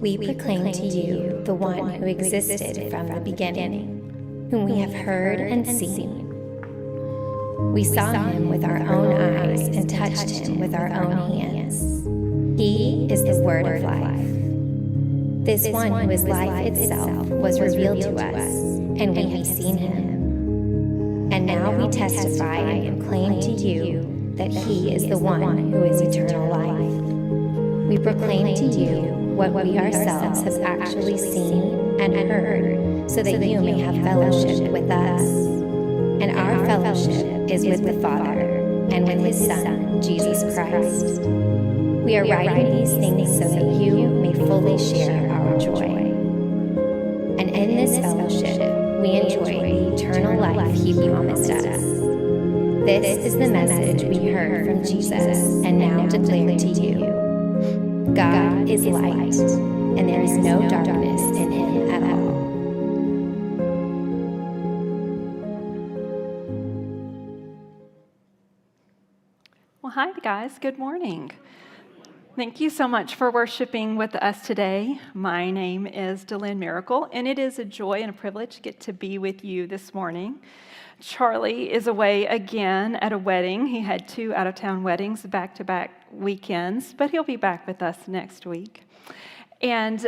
We proclaim to you the one who existed from the beginning, whom we have heard and seen. We saw him with our own eyes and touched him with our own hands. He is the Word of life. This one who is life itself was revealed to us, and we have seen him. And now we testify and proclaim to you that he is the one who is eternal life. We proclaim to you what we ourselves have actually seen and heard, so that you may have fellowship with us. And our fellowship is with the Father and with his Son, Jesus Christ. We are writing these things so that you may fully share our joy. And in this fellowship, we enjoy the eternal life he promised us. This is the message we heard from Jesus and now declare to you. God is light, and there is no darkness in him at all. Well, hi, guys. Good morning. Thank you so much for worshiping with us today. My name is Delynn Miracle, and it is a joy and a privilege to get to be with you this morning. Charlie is away again at a wedding. He had 2 out-of-town weddings back-to-back weekends, but he'll be back with us next week. And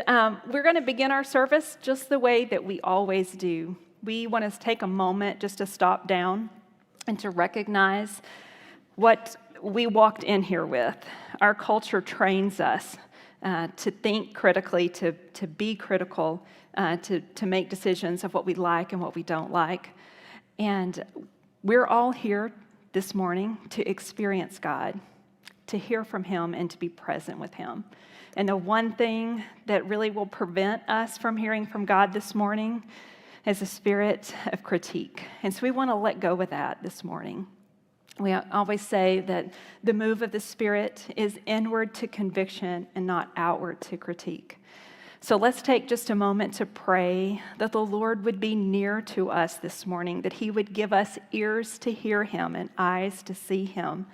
we're going to begin our service just the way that we always do. We want to take a moment just to stop down and to recognize what we walked in here with. Our culture trains us to think critically, to be critical, to make decisions of what we like and what we don't like. And we're all here this morning to experience God, to hear from him, and to be present with him. And the one thing that really will prevent us from hearing from God this morning is a spirit of critique. And so we want to let go of that this morning. We always say that the move of the Spirit is inward to conviction and not outward to critique. So let's take just a moment to pray that the Lord would be near to us this morning, that he would give us ears to hear him and eyes to see him,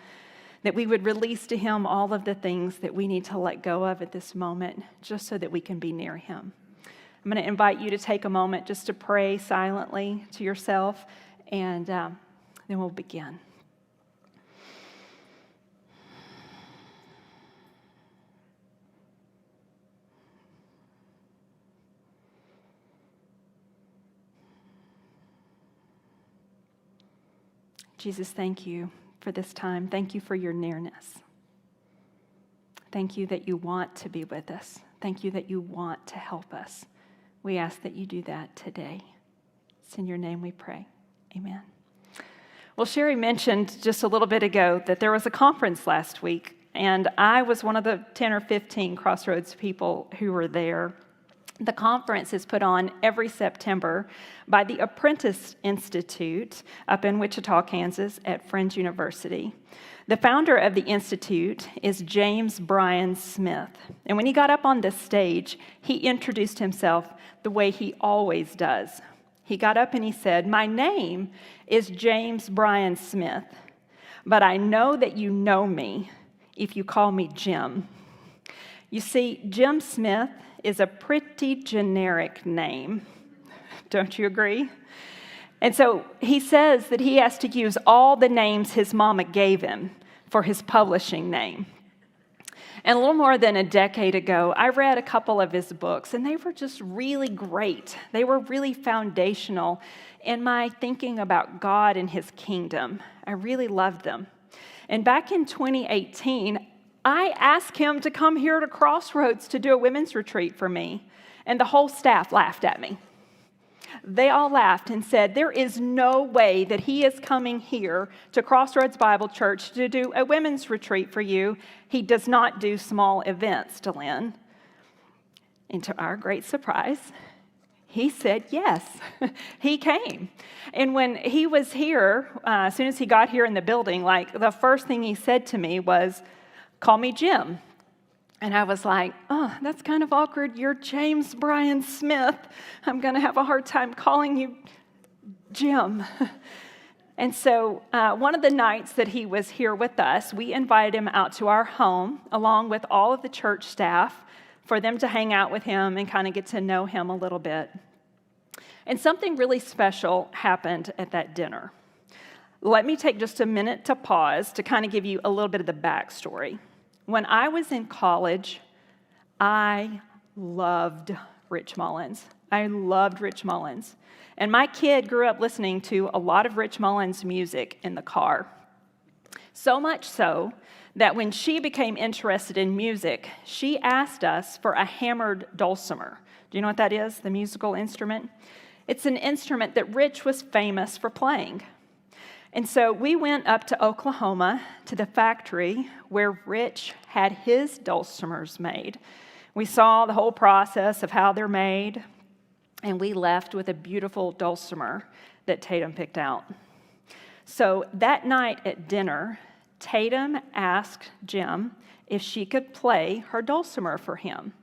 that we would release to him all of the things that we need to let go of at this moment, just so that we can be near him. I'm going to invite you to take a moment just to pray silently to yourself, and then we'll begin. Jesus, thank you for this time. Thank you for your nearness. Thank you that you want to be with us. Thank you that you want to help us. We ask that you do that today. It's in your name we pray. Amen. Well, Sherry mentioned just a little bit ago that there was a conference last week, and I was one of the 10 or 15 Crossroads people who were there. The conference is put on every September by the Apprentice Institute up in Wichita, Kansas at Friends University. The founder of the institute is James Bryan Smith. And when he got up on the stage, he introduced himself the way he always does. He got up and he said, "My name is James Bryan Smith, but I know that you know me if you call me Jim." You see, Jim Smith is a pretty generic name. Don't you agree? And so he says that he has to use all the names his mama gave him for his publishing name. And a little more than a decade ago, I read a couple of his books, and they were just really great. They were really foundational in my thinking about God and his kingdom. I really loved them. And back in 2018, I asked him to come here to Crossroads to do a women's retreat for me, and the whole staff laughed at me. They all laughed and said, there is no way that he is coming here to Crossroads Bible Church to do a women's retreat for you. He does not do small events, Delynn. And to our great surprise, he said yes. He came. And when he was here, as soon as he got here in the building, the first thing he said to me was, "Call me Jim." And I was like, "Oh, that's kind of awkward. You're James Bryan Smith. I'm going to have a hard time calling you Jim." And so one of the nights that he was here with us, we invited him out to our home, along with all of the church staff, for them to hang out with him and kind of get to know him a little bit. And something really special happened at that dinner. Let me take just a minute to pause to kind of give you a little bit of the backstory. When I was in college, I loved Rich Mullins. I loved Rich Mullins. And my kid grew up listening to a lot of Rich Mullins music in the car. So much so that when she became interested in music, she asked us for a hammered dulcimer. Do you know what that is, the musical instrument? It's an instrument that Rich was famous for playing. And so we went up to Oklahoma to the factory where Rich had his dulcimers made. We saw the whole process of how they're made, and we left with a beautiful dulcimer that Tatum picked out. So that night at dinner, Tatum asked Jim if she could play her dulcimer for him.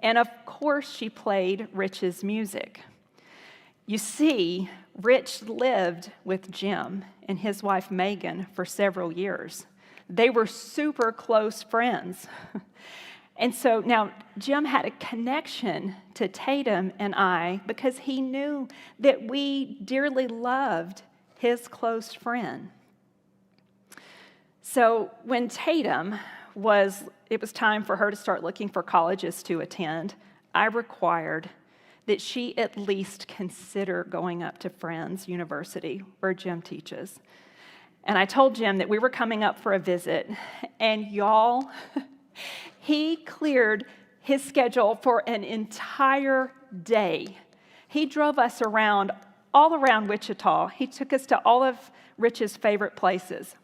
And of course, she played Rich's music. You see, Rich lived with Jim and his wife Megan for several years. They were super close friends. And so now Jim had a connection to Tatum and I because he knew that we dearly loved his close friend. So when it was time for her to start looking for colleges to attend, I required that she at least consider going up to Friends University, where Jim teaches. And I told Jim that we were coming up for a visit, and y'all, he cleared his schedule for an entire day. He drove us around, all around Wichita. He took us to all of Rich's favorite places.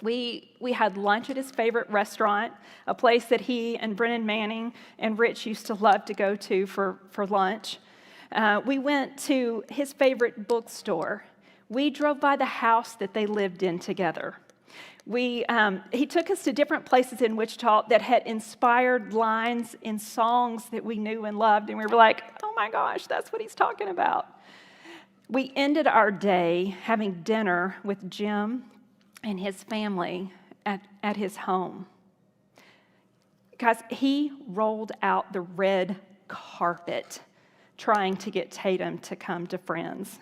We had lunch at his favorite restaurant, a place that he and Brennan Manning and Rich used to love to go to for lunch. We went to his favorite bookstore. We drove by the house that they lived in together. He took us to different places in Wichita that had inspired lines in songs that we knew and loved, and we were like, oh my gosh, that's what he's talking about. We ended our day having dinner with Jim and his family at his home. Guys, he rolled out the red carpet trying to get Tatum to come to Friends.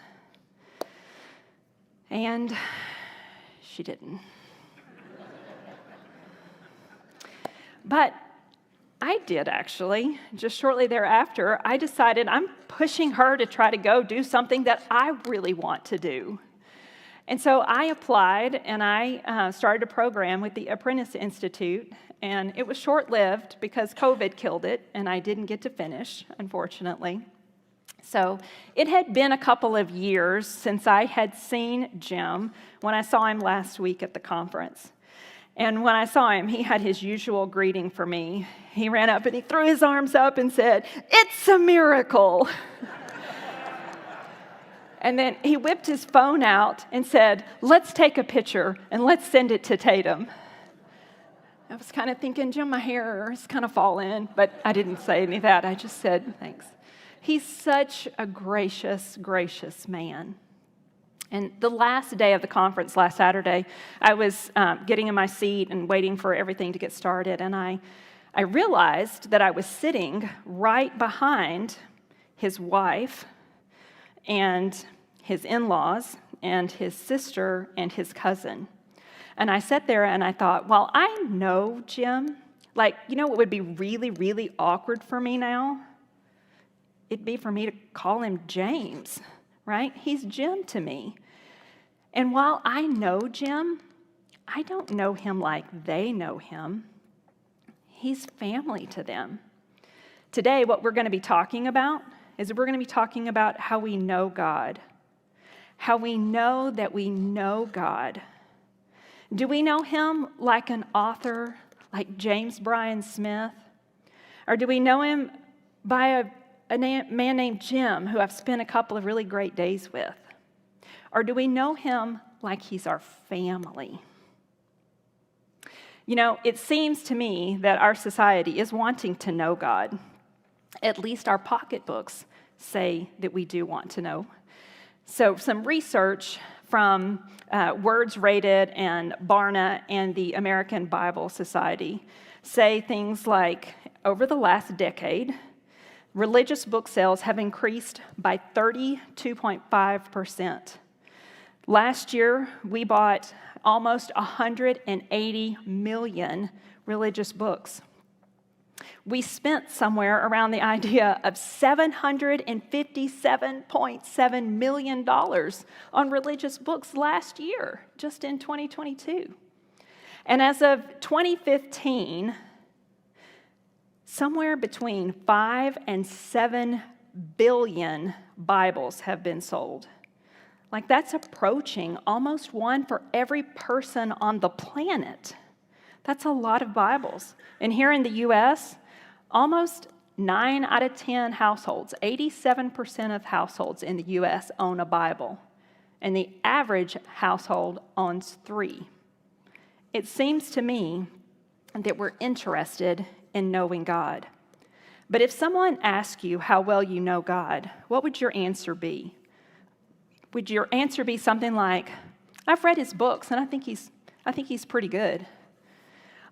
And she didn't. But I did, actually. Just shortly thereafter, I decided I'm pushing her to try to go do something that I really want to do. And so I applied, and I started a program with the Apprentice Institute, and it was short-lived because COVID killed it, and I didn't get to finish, unfortunately. So it had been a couple of years since I had seen Jim when I saw him last week at the conference. And when I saw him, he had his usual greeting for me. He ran up and he threw his arms up and said, "It's a miracle." And then he whipped his phone out and said, "Let's take a picture and let's send it to Tatum." I was kind of thinking, Jim, my hair is kind of falling, but I didn't say any of that. I just said, thanks. He's such a gracious, gracious man. And the last day of the conference, last Saturday, I was getting in my seat and waiting for everything to get started, and I realized that I was sitting right behind his wife and his in-laws and his sister and his cousin. And I sat there and I thought, well, I know Jim. Like, you know what would be really, really awkward for me now? It'd be for me to call him James, right? He's Jim to me. And while I know Jim, I don't know him like they know him. He's family to them. Today, what we're going to be talking about is we're going to be talking about how we know God, how we know that we know God. Do we know him like an author, like James Bryan Smith? Or do we know him by a man named Jim, who I've spent a couple of really great days with? Or do we know him like he's our family? You know, it seems to me that our society is wanting to know God. At least our pocketbooks say that we do want to know. So some research from Words Rated and Barna and the American Bible Society say things like over the last decade, religious book sales have increased by 32.5%. Last year, we bought almost 180 million religious books. We spent somewhere around the idea of $757.7 million on religious books last year, just in 2022. And as of 2015, somewhere between 5 and 7 billion Bibles have been sold. Like, that's approaching almost one for every person on the planet. That's a lot of Bibles. And here in the U.S., almost 9 out of 10 households, 87% of households in the U.S. own a Bible. And the average household owns 3. It seems to me that we're interested in knowing God. But if someone asks you how well you know God, what would your answer be? Would your answer be something like, I've read his books and I think he's pretty good?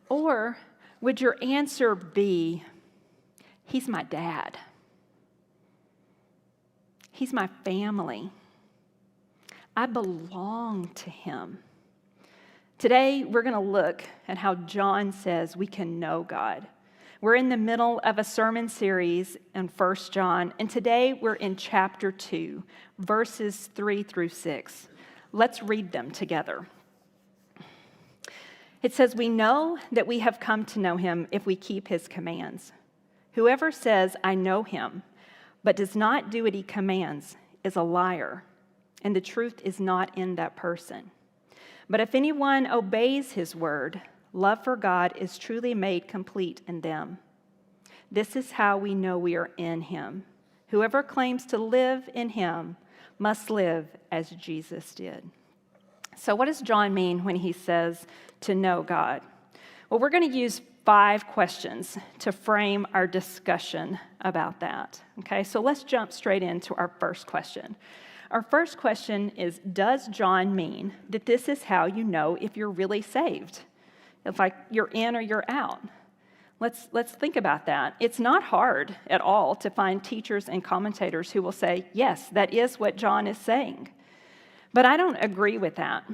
Or would your answer be, he's my dad. He's my family. I belong to him. Today, we're going to look at how John says we can know God. We're in the middle of a sermon series in 1 John, and today we're in chapter 2, verses 3 through 6. Let's read them together. It says, "We know that we have come to know him if we keep his commands. Whoever says, 'I know him,' but does not do what he commands is a liar, and the truth is not in that person. But if anyone obeys his word, love for God is truly made complete in them. This is how we know we are in him. Whoever claims to live in him must live as Jesus did." So what does John mean when he says to know God? Well, we're going to use 5 questions to frame our discussion about that. Okay, so let's jump straight into our first question. Our first question is, does John mean that this is how you know if you're really saved? If like you're in or you're out? Let's think about that. It's not hard at all to find teachers and commentators who will say, yes, that is what John is saying. But I don't agree with that.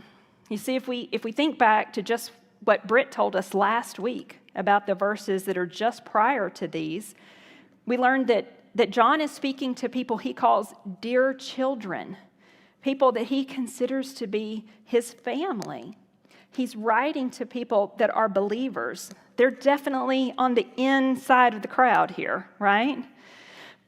You see, if we think back to just what Britt told us last week about the verses that are just prior to these, we learned that John is speaking to people he calls dear children, people that he considers to be his family. He's writing to people that are believers. They're definitely on the inside of the crowd here, right?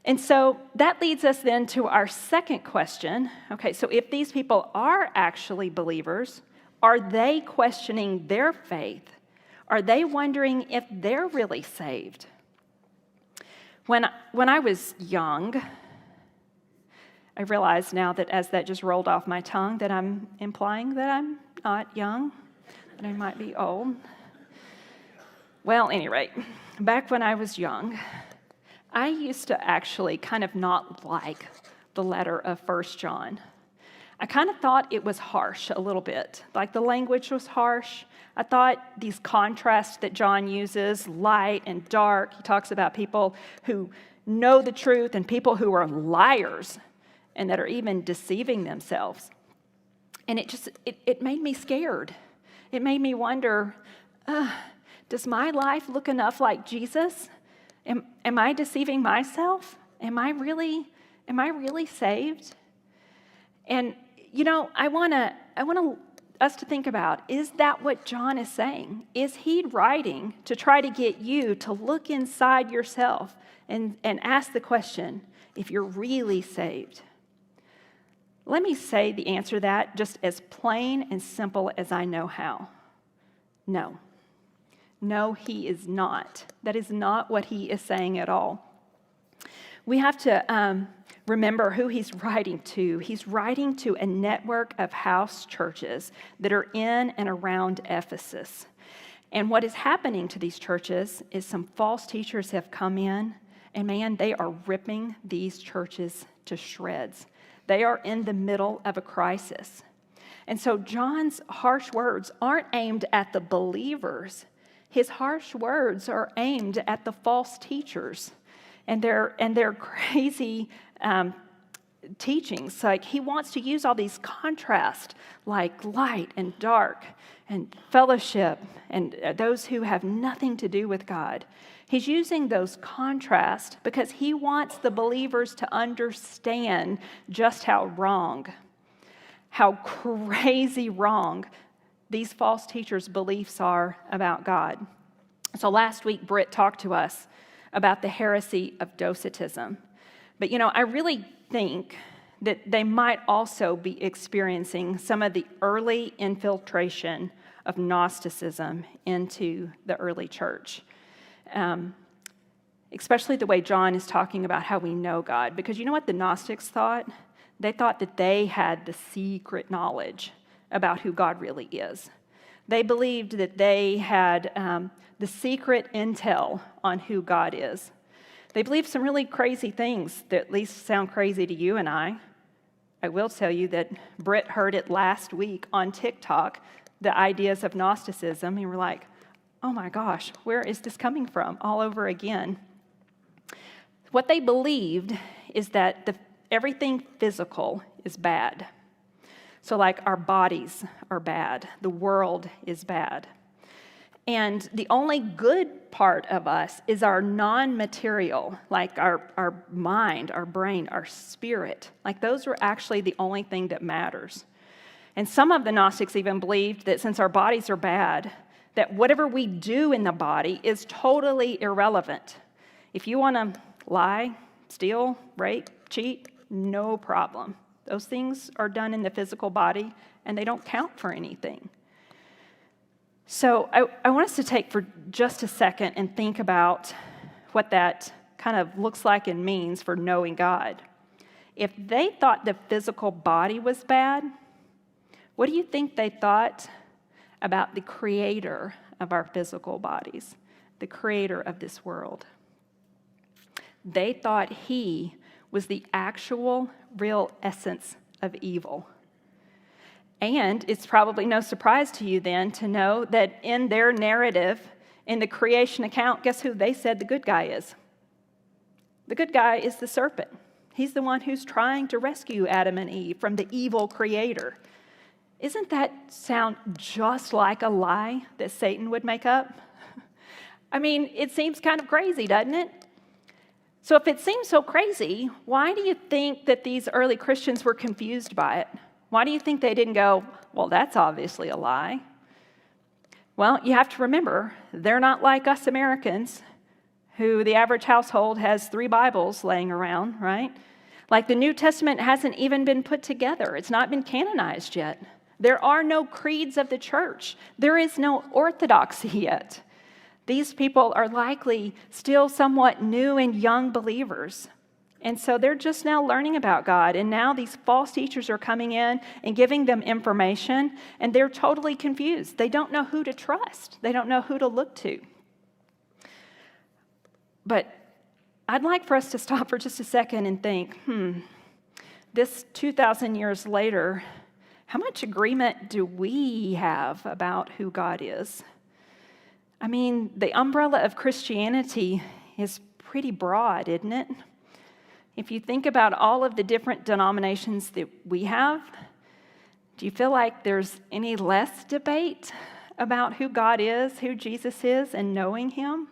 And so that leads us then to our second question. Okay, so if these people are actually believers, are they questioning their faith? Are they wondering if they're really saved? When I was young, I realize now that as that just rolled off my tongue that I'm implying that I'm not young, that I might be old. Well, at any rate, back when I was young, I used to actually kind of not like the letter of 1 John. I kind of thought it was harsh a little bit, like the language was harsh. I thought these contrasts that John uses, light and dark, he talks about people who know the truth and people who are liars and that are even deceiving themselves. And it made me scared. It made me wonder, does my life look enough like Jesus? Am I deceiving myself? Am I really saved? And I want us to think about, is that what John is saying? Is he writing to try to get you to look inside yourself and ask the question, if you're really saved? Let me say the answer to that just as plain and simple as I know how. No. No, he is not. That is not what he is saying at all. We have to remember who he's writing to. He's writing to a network of house churches that are in and around Ephesus. And what is happening to these churches is some false teachers have come in, and man, they are ripping these churches to shreds. They are in the middle of a crisis. And so John's harsh words aren't aimed at the believers. His harsh words are aimed at the false teachers and their crazy teachings. Like, he wants to use all these contrasts, like light and dark and fellowship and those who have nothing to do with God. He's using those contrasts because he wants the believers to understand just how crazy wrong these false teachers' beliefs are about God. So last week, Britt talked to us about the heresy of Docetism. But I really think that they might also be experiencing some of the early infiltration of Gnosticism into the early church. Especially the way John is talking about how we know God. Because you know what the Gnostics thought? They thought that they had the secret knowledge about who God really is. They believed that they had the secret intel on who God is. They believed some really crazy things that at least sound crazy to you and I. I will tell you that Britt heard it last week on TikTok, the ideas of Gnosticism, and we're like, oh my gosh, where is this coming from? All over again. What they believed is that everything physical is bad. So like our bodies are bad, the world is bad. And the only good part of us is our non-material, like our mind, our brain, our spirit. Like those are actually the only thing that matters. And some of the Gnostics even believed that since our bodies are bad, that whatever we do in the body is totally irrelevant. If you want to lie, steal, rape, cheat, no problem. Those things are done in the physical body, and they don't count for anything. So I want us to take for just a second and think about what that kind of looks like and means for knowing God. If they thought the physical body was bad, what do you think they thought about the creator of our physical bodies, the creator of this world? They thought he was the actual, real essence of evil. And it's probably no surprise to you then to know that in their narrative, in the creation account, guess who they said the good guy is? The good guy is the serpent. He's the one who's trying to rescue Adam and Eve from the evil creator. Isn't that sound just like a lie that Satan would make up? I mean, it seems kind of crazy, doesn't it? So if it seems so crazy, why do you think that these early Christians were confused by it? Why do you think they didn't go, well, that's obviously a lie? Well, you have to remember, they're not like us Americans, who the average household has 3 Bibles laying around, right? Like the New Testament hasn't even been put together. It's not been canonized yet. There are no creeds of the church. There is no orthodoxy yet. These people are likely still somewhat new and young believers. And so they're just now learning about God. And now these false teachers are coming in and giving them information, and they're totally confused. They don't know who to trust. They don't know who to look to. But I'd like for us to stop for just a second and think, this 2,000 years later, how much agreement do we have about who God is? I mean, the umbrella of Christianity is pretty broad, isn't it? If you think about all of the different denominations that we have, do you feel like there's any less debate about who God is, who Jesus is, and knowing him?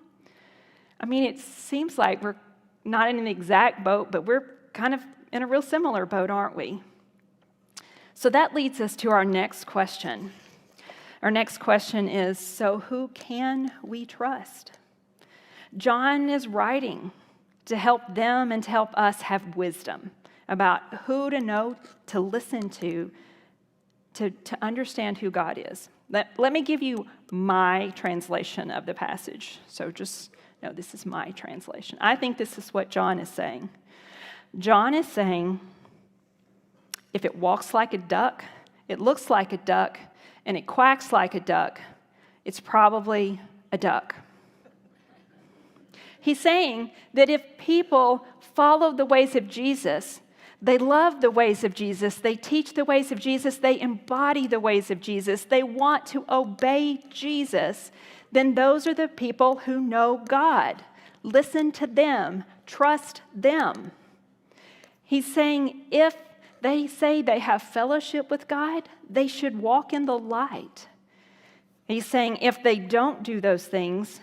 I mean, it seems like we're not in an exact boat, but we're kind of in a real similar boat, aren't we? So that leads us to our next question. Our next question is, so who can we trust? John is writing to help them and to help us have wisdom about who to know, to listen to understand who God is. Let me give you my translation of the passage. So just know this is my translation. I think this is what John is saying. John is saying, if it walks like a duck, it looks like a duck, and it quacks like a duck, it's probably a duck. He's saying that if people follow the ways of Jesus, They love the ways of Jesus. They teach the ways of Jesus. They embody the ways of Jesus. They want to obey Jesus. Then those are the people who know God. Listen to them. Trust them. He's saying if they say they have fellowship with God, they should walk in the light. He's saying if they don't do those things,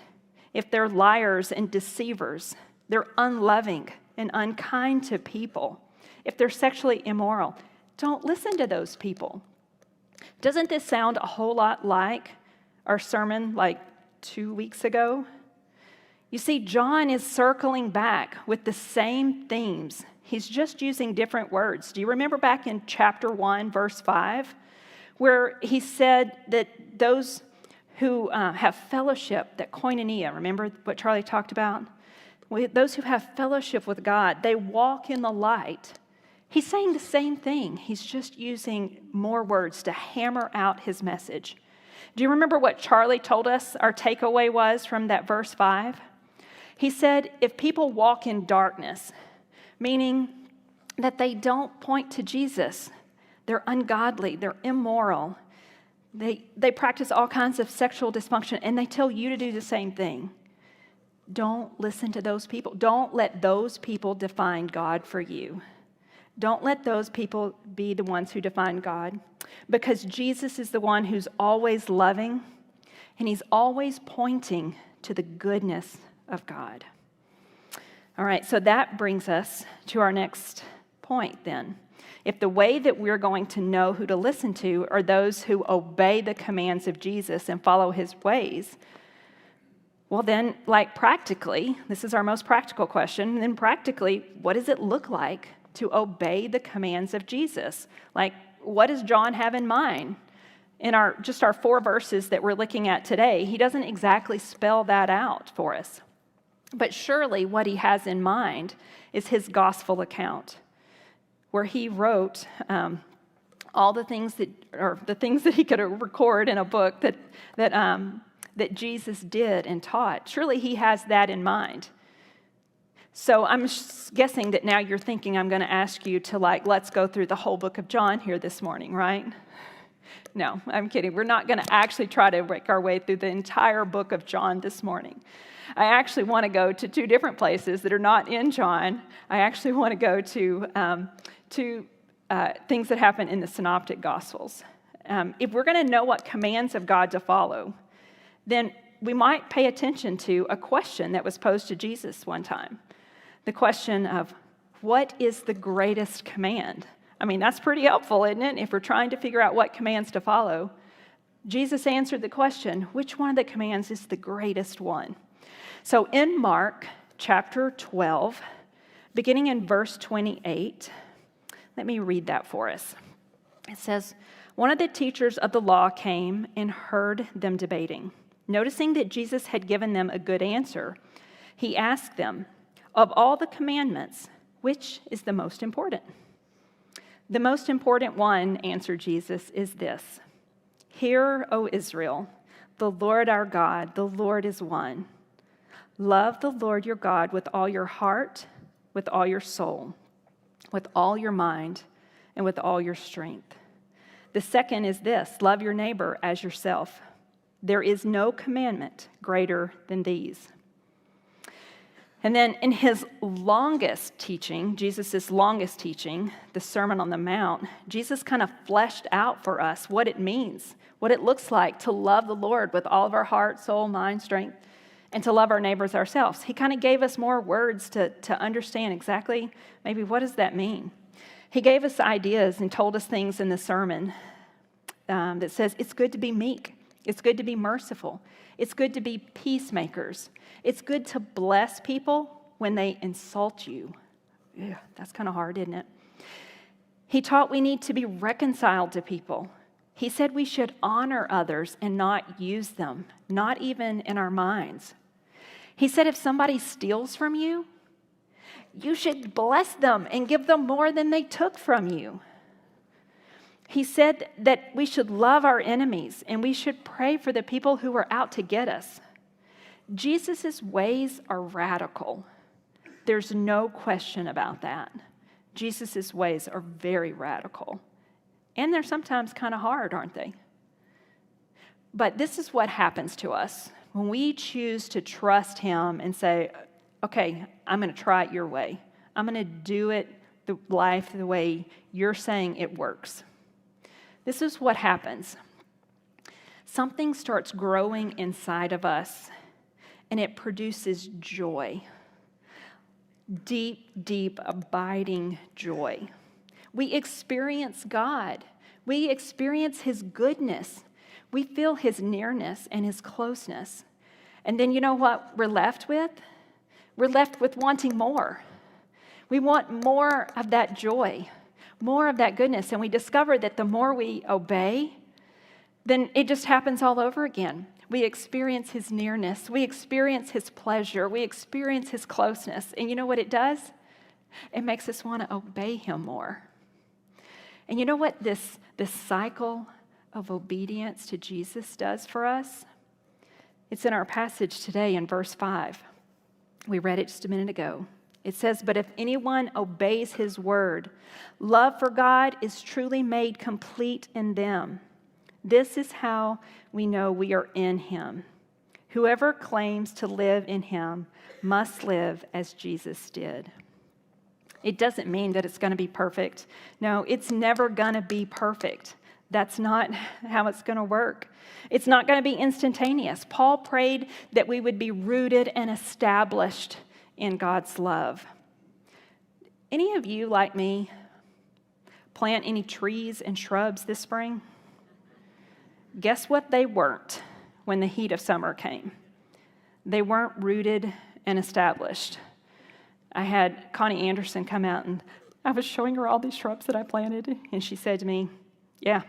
if they're liars and deceivers, they're unloving and unkind to people, if they're sexually immoral, don't listen to those people. Doesn't this sound a whole lot like our sermon like 2 weeks ago? You see, John is circling back with the same themes. He's just using different words. Do you remember back in chapter 1, verse 5, where he said that those who have fellowship, that koinonia, remember what Charlie talked about? Those who have fellowship with God, they walk in the light. He's saying the same thing. He's just using more words to hammer out his message. Do you remember what Charlie told us our takeaway was from that verse 5? He said, if people walk in darkness, meaning that they don't point to Jesus, they're ungodly, they're immoral, they practice all kinds of sexual dysfunction, and they tell you to do the same thing. Don't listen to those people. Don't let those people define God for you. Don't let those people be the ones who define God, because Jesus is the one who's always loving, and he's always pointing to the goodness of God. All right, so that brings us to our next point then. If the way that we're going to know who to listen to are those who obey the commands of Jesus and follow his ways, well then, like practically, this is our most practical question, then practically, what does it look like to obey the commands of Jesus? Like, what does John have in mind? In our 4 verses that we're looking at today, he doesn't exactly spell that out for us. But surely what he has in mind is his gospel account, where he wrote all the things that he could record in a book that Jesus did and taught. Surely he has that in mind. So I'm guessing that now you're thinking I'm going to ask you to let's go through the whole book of John here this morning, right? No, I'm kidding. We're not going to actually try to work our way through the entire book of John this morning. I actually want to go to 2 different places that are not in John. I actually want to go to things that happen in the Synoptic Gospels. If we're going to know what commands of God to follow, then we might pay attention to a question that was posed to Jesus one time. The question of, what is the greatest command? I mean, that's pretty helpful, isn't it? If we're trying to figure out what commands to follow, Jesus answered the question, which one of the commands is the greatest one? So in Mark chapter 12, beginning in verse 28, let me read that for us. It says, one of the teachers of the law came and heard them debating. Noticing that Jesus had given them a good answer, he asked them, of all the commandments, which is the most important? The most important one, answered Jesus, is this. Hear, O Israel, the Lord our God, the Lord is one. Love the Lord your God with all your heart, with all your soul, with all your mind, and with all your strength. The second is this, love your neighbor as yourself. There is no commandment greater than these. And then in his longest teaching, Jesus' longest teaching, the Sermon on the Mount, Jesus kind of fleshed out for us what it means, what it looks like to love the Lord with all of our heart, soul, mind, strength, and to love our neighbors ourselves. He kind of gave us more words to understand exactly maybe what does that mean. He gave us ideas and told us things in the sermon that says it's good to be meek. It's good to be merciful. It's good to be peacemakers. It's good to bless people when they insult you. Yeah, that's kind of hard, isn't it? He taught we need to be reconciled to people. He said we should honor others and not use them, not even in our minds. He said if somebody steals from you, you should bless them and give them more than they took from you. He said that we should love our enemies and we should pray for the people who are out to get us. Jesus' ways are radical. There's no question about that. Jesus' ways are very radical. And they're sometimes kind of hard, aren't they? But this is what happens to us when we choose to trust him and say, okay, I'm going to try it your way. I'm going to do it the life the way you're saying it works. This is what happens. Something starts growing inside of us, and it produces joy. Deep, deep, abiding joy. We experience God. We experience his goodness. We feel his nearness and his closeness. And then you know what we're left with? We're left with wanting more. We want more of that joy, more of that goodness. And we discover that the more we obey, then it just happens all over again. We experience his nearness. We experience his pleasure. We experience his closeness. And you know what it does? It makes us want to obey him more. And you know what this cycle of obedience to Jesus does for us? It's in our passage today in verse 5. We read it just a minute ago. It says, "But if anyone obeys his word, love for God is truly made complete in them. This is how we know we are in him. Whoever claims to live in him must live as Jesus did." It doesn't mean that it's going to be perfect. No, it's never going to be perfect. That's not how it's going to work. It's not going to be instantaneous. Paul prayed that we would be rooted and established in God's love. Any of you, like me, plant any trees and shrubs this spring? Guess what they weren't when the heat of summer came? They weren't rooted and established. I had Connie Anderson come out, and I was showing her all these shrubs that I planted, and she said to me, "Yeah,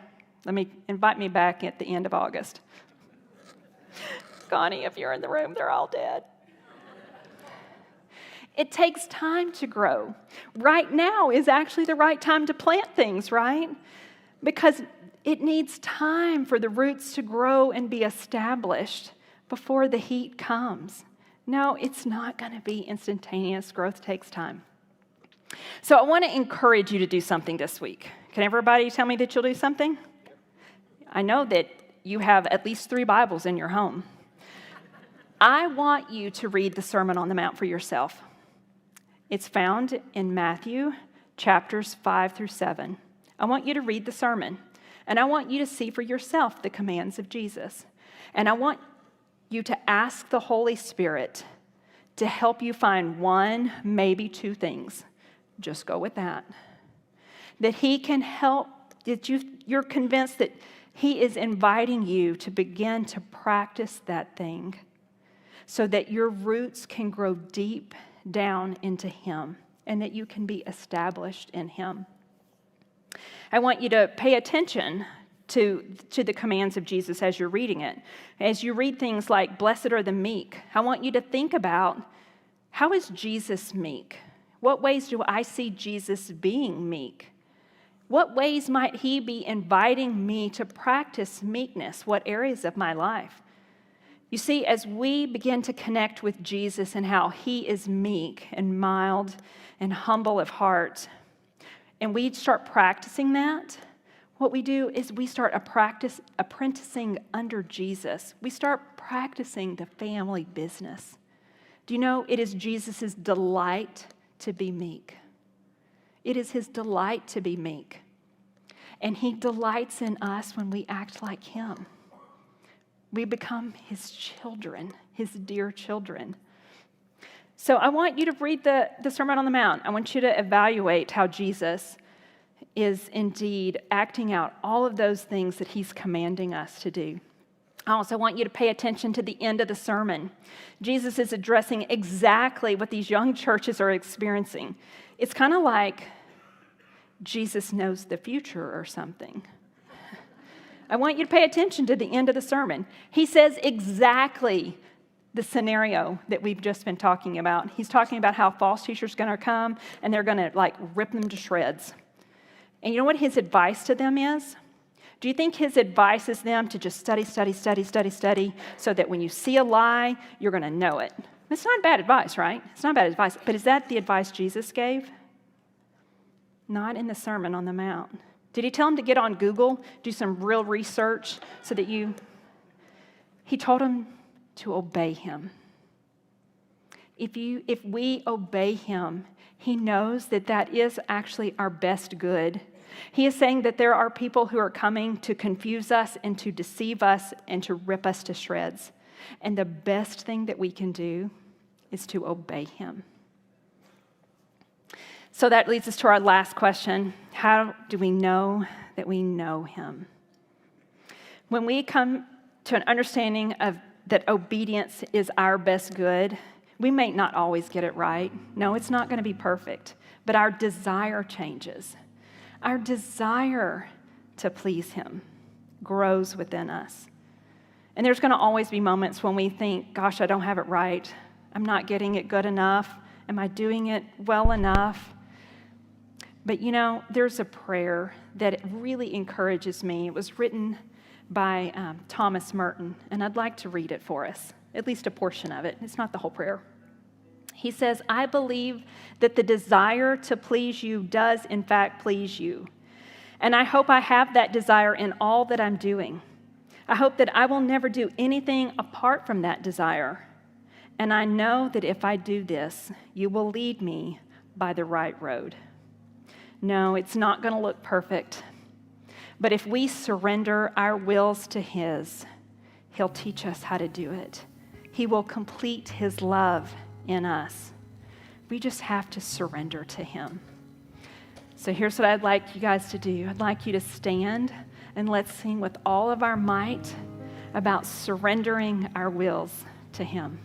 invite me back at the end of August." Connie, if you're in the room, they're all dead. It takes time to grow. Right now is actually the right time to plant things, right? Because it needs time for the roots to grow and be established before the heat comes. No, it's not going to be instantaneous. Growth takes time. So I want to encourage you to do something this week. Can everybody tell me that you'll do something? I know that you have at least 3 Bibles in your home. I want you to read the Sermon on the Mount for yourself. It's found in Matthew chapters 5 through 7. I want you to read the sermon, and I want you to see for yourself the commands of Jesus. And I want you to ask the Holy Spirit to help you find 1, maybe 2 things. Just go with that. That he can help, that you're convinced that he is inviting you to begin to practice that thing so that your roots can grow deep down into him and that you can be established in him. I want you to pay attention to the commands of Jesus as you're reading it. As you read things like, "Blessed are the meek," I want you to think about, how is Jesus meek? What ways do I see Jesus being meek? What ways might he be inviting me to practice meekness? What areas of my life? You see, as we begin to connect with Jesus and how he is meek and mild and humble of heart, and we start practicing that, what we do is we start apprenticing under Jesus. We start practicing the family business. Do you know it is Jesus' delight to be meek? It is his delight to be meek. And he delights in us when we act like him. We become his children, his dear children. So I want you to read the Sermon on the Mount. I want you to evaluate how Jesus is indeed acting out all of those things that he's commanding us to do. I also want you to pay attention to the end of the sermon. Jesus is addressing exactly what these young churches are experiencing. It's kind of like Jesus knows the future or something. I want you to pay attention to the end of the sermon. He says exactly the scenario that we've just been talking about. He's talking about how false teachers are going to come and they're going to rip them to shreds. And you know what his advice to them is? Do you think his advice is them to just study, so that when you see a lie, you're going to know it? It's not bad advice, right? It's not bad advice. But is that the advice Jesus gave? Not in the Sermon on the Mount. Did he tell him to get on Google, do some real research so that He told him to obey him. If we obey him, he knows that that is actually our best good. He is saying that there are people who are coming to confuse us and to deceive us and to rip us to shreds. And the best thing that we can do is to obey him. So that leads us to our last question. How do we know that we know him? When we come to an understanding of that obedience is our best good, we may not always get it right. No, it's not going to be perfect, but our desire changes. Our desire to please him grows within us. And there's going to always be moments when we think, gosh, I don't have it right. I'm not getting it good enough. Am I doing it well enough? But there's a prayer that really encourages me. It was written by Thomas Merton, and I'd like to read it for us, at least a portion of it. It's not the whole prayer. He says, I believe that the desire to please you does in fact please you. And I hope I have that desire in all that I'm doing. I hope that I will never do anything apart from that desire. And I know that if I do this, you will lead me by the right road. No, it's not going to look perfect. But if we surrender our wills to his, he'll teach us how to do it. He will complete his love in us. We just have to surrender to him. So here's what I'd like you guys to do. I'd like you to stand and let's sing with all of our might about surrendering our wills to him.